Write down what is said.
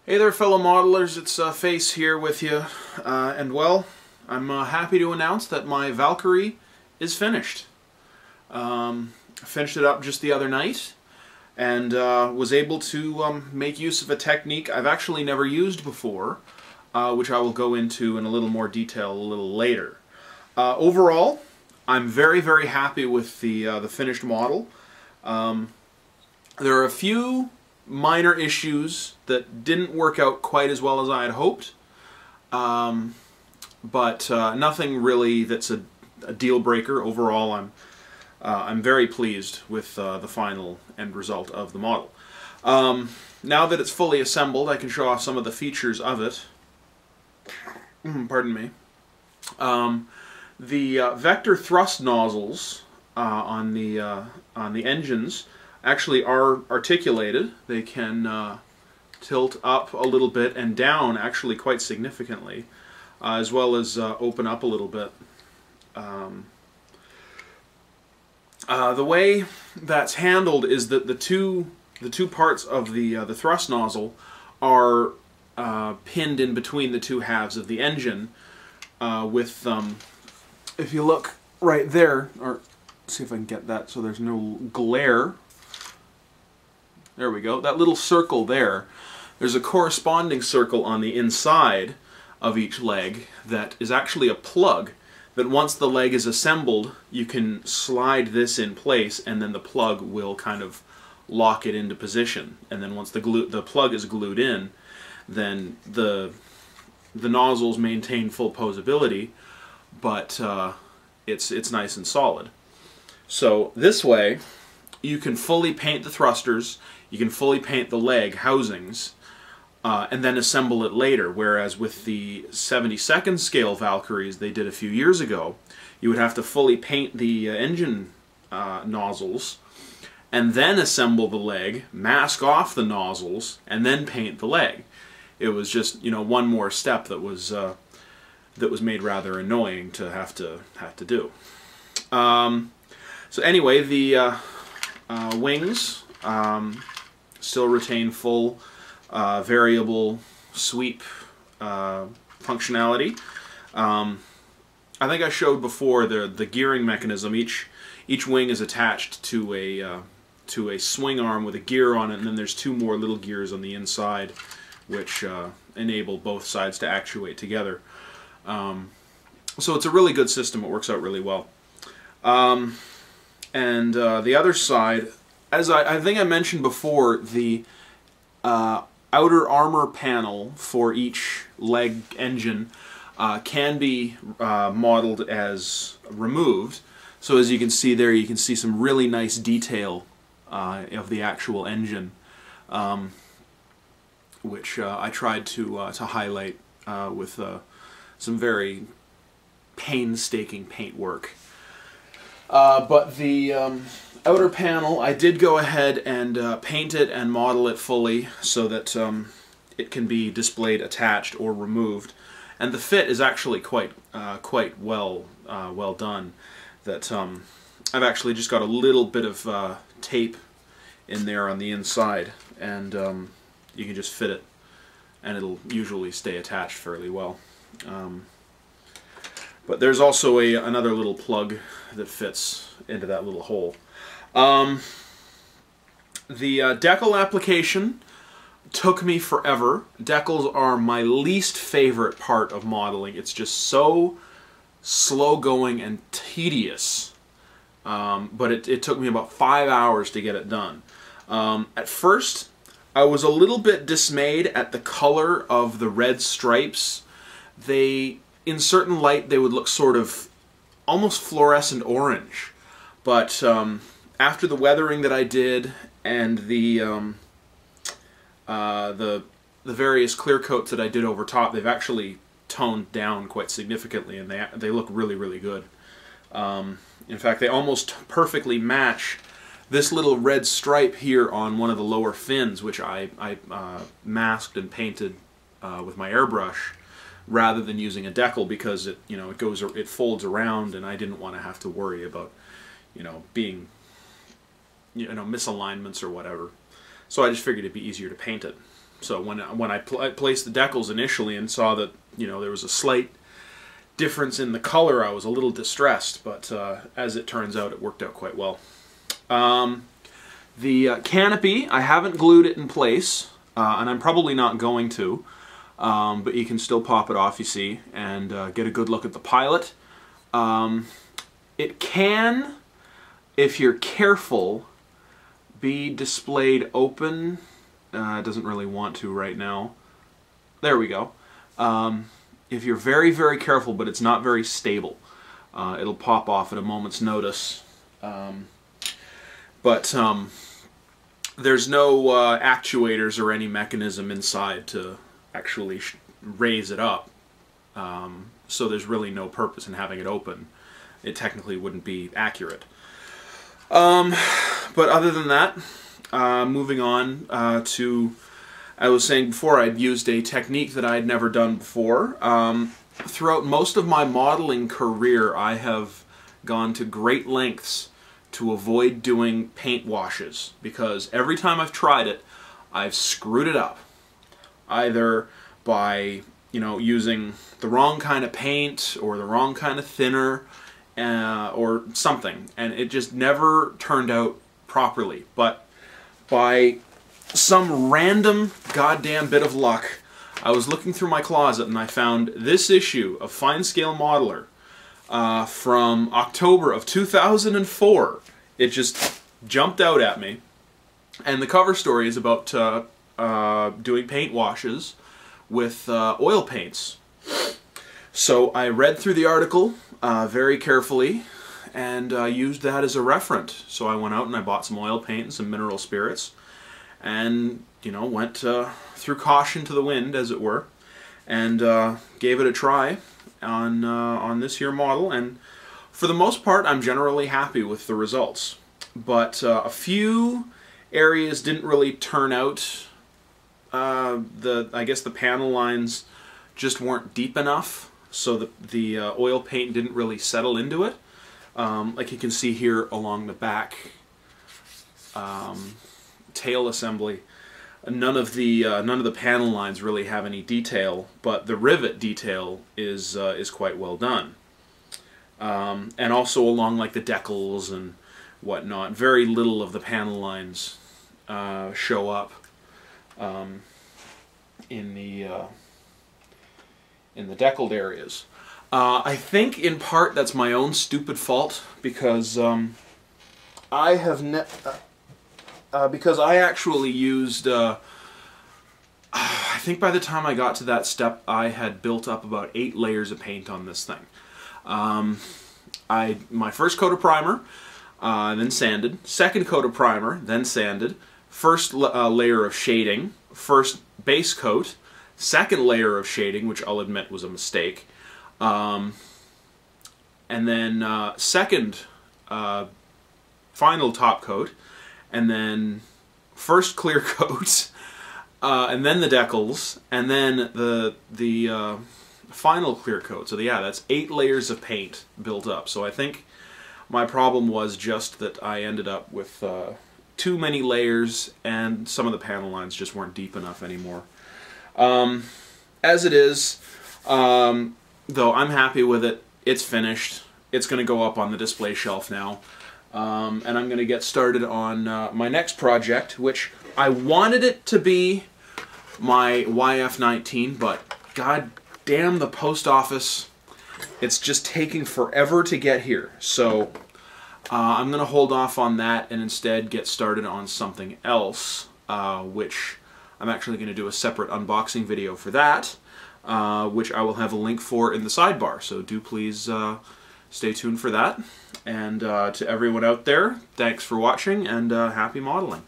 Hey there, fellow modelers, it's Face here with you, and well, I'm happy to announce that my Valkyrie is finished. I finished it up just the other night, and was able to make use of a technique I've actually never used before, which I will go into in a little more detail a little later. Overall, I'm very, very happy with the finished model. There are a few minor issues that didn't work out quite as well as I had hoped, but nothing really that's a deal breaker. Overall, I'm very pleased with the final end result of the model. Now that it's fully assembled, I can show off some of the features of it. Pardon me. The vector thrust nozzles on the engines actually are articulated. They can tilt up a little bit and down actually quite significantly, as well as open up a little bit. The way that's handled is that the two parts of the thrust nozzle are pinned in between the two halves of the engine with, if you look right there, or see if I can get that so there's no glare. There we go. That little circle there, there's a corresponding circle on the inside of each leg that is actually a plug that once the leg is assembled, you can slide this in place and then the plug will kind of lock it into position. And then once the plug is glued in, then the nozzles maintain full posability, but it's nice and solid. So this way, you can fully paint the thrusters, you can fully paint the leg housings, and then assemble it later, whereas with the 72nd scale Valkyries they did a few years ago, you would have to fully paint the engine nozzles, and then assemble the leg, mask off the nozzles, and then paint the leg. It was just, you know, one more step that was made rather annoying to have to do. So anyway, the wings still retain full variable sweep functionality. I think I showed before the gearing mechanism. Each wing is attached to a swing arm with a gear on it, and then there's two more little gears on the inside, which enable both sides to actuate together. So it's a really good system. It works out really well. And the other side, as I think I mentioned before, the outer armor panel for each leg engine can be modeled as removed. So as you can see there, you can see some really nice detail of the actual engine, which I tried to highlight with some very painstaking paint work. But the outer panel, I did go ahead and paint it and model it fully so that it can be displayed attached or removed, and the fit is actually quite well done. That I've actually just got a little bit of tape in there on the inside, and you can just fit it, and it'll usually stay attached fairly well. But there's also another little plug that fits into that little hole. The decal application took me forever. Decals are my least favorite part of modeling. It's just so slow going and tedious. But it took me about 5 hours to get it done. At first, I was a little bit dismayed at the color of the red stripes. In certain light, they would look sort of almost fluorescent orange, but after the weathering that I did and the various clear coats that I did over top, they've actually toned down quite significantly, and they look really, really good. In fact, they almost perfectly match this little red stripe here on one of the lower fins, which I masked and painted with my airbrush, rather than using a decal, because it folds around, and I didn't want to have to worry about being misalignments or whatever. So I just figured it'd be easier to paint it. So when I placed the decals initially and saw that, you know, there was a slight difference in the color, I was a little distressed, but as it turns out, it worked out quite well. The canopy, I haven't glued it in place, and I'm probably not going to, but you can still pop it off, you see, and get a good look at the pilot. It can, if you're careful, be displayed open. It doesn't really want to right now. There we go. If you're very, very careful, but it's not very stable, it'll pop off at a moment's notice. There's no actuators or any mechanism inside to actually raise it up, so there's really no purpose in having it open. It technically wouldn't be accurate. But other than that, moving on to, I was saying before, I'd used a technique that I had never done before. Throughout most of my modeling career, I have gone to great lengths to avoid doing paint washes, because every time I've tried it, I've screwed it up. Either by, you know, using the wrong kind of paint or the wrong kind of thinner or something, and it just never turned out properly. But by some random goddamn bit of luck, I was looking through my closet and I found this issue of Fine Scale Modeler from October of 2004. It just jumped out at me, and the cover story is about doing paint washes with oil paints. So I read through the article very carefully and used that as a referent. So I went out and I bought some oil paint and some mineral spirits, and, you know, went through caution to the wind, as it were, and gave it a try on this here model, and for the most part I'm generally happy with the results. But a few areas didn't really turn out. I guess the panel lines just weren't deep enough, so the oil paint didn't really settle into it. Like you can see here along the back tail assembly, none of the panel lines really have any detail, but the rivet detail is quite well done. And also along like the decals and whatnot, very little of the panel lines show up in the deckled areas. I think in part that's my own stupid fault, because I actually used, I think by the time I got to that step, I had built up about 8 layers of paint on this thing. My first coat of primer, then sanded, second coat of primer, then sanded, first layer of shading, first base coat, second layer of shading, which I'll admit was a mistake, and then second final top coat, and then first clear coat, and then the decals, and then the final clear coat. So yeah, that's 8 layers of paint built up. So I think my problem was just that I ended up with too many layers, and some of the panel lines just weren't deep enough anymore. As it is, though, I'm happy with it. It's finished. It's going to go up on the display shelf now. And I'm going to get started on my next project, which I wanted it to be my YF19, but god damn the post office, it's just taking forever to get here. So I'm going to hold off on that and instead get started on something else, which I'm actually going to do a separate unboxing video for that, which I will have a link for in the sidebar. So do please stay tuned for that. And to everyone out there, thanks for watching, and happy modeling.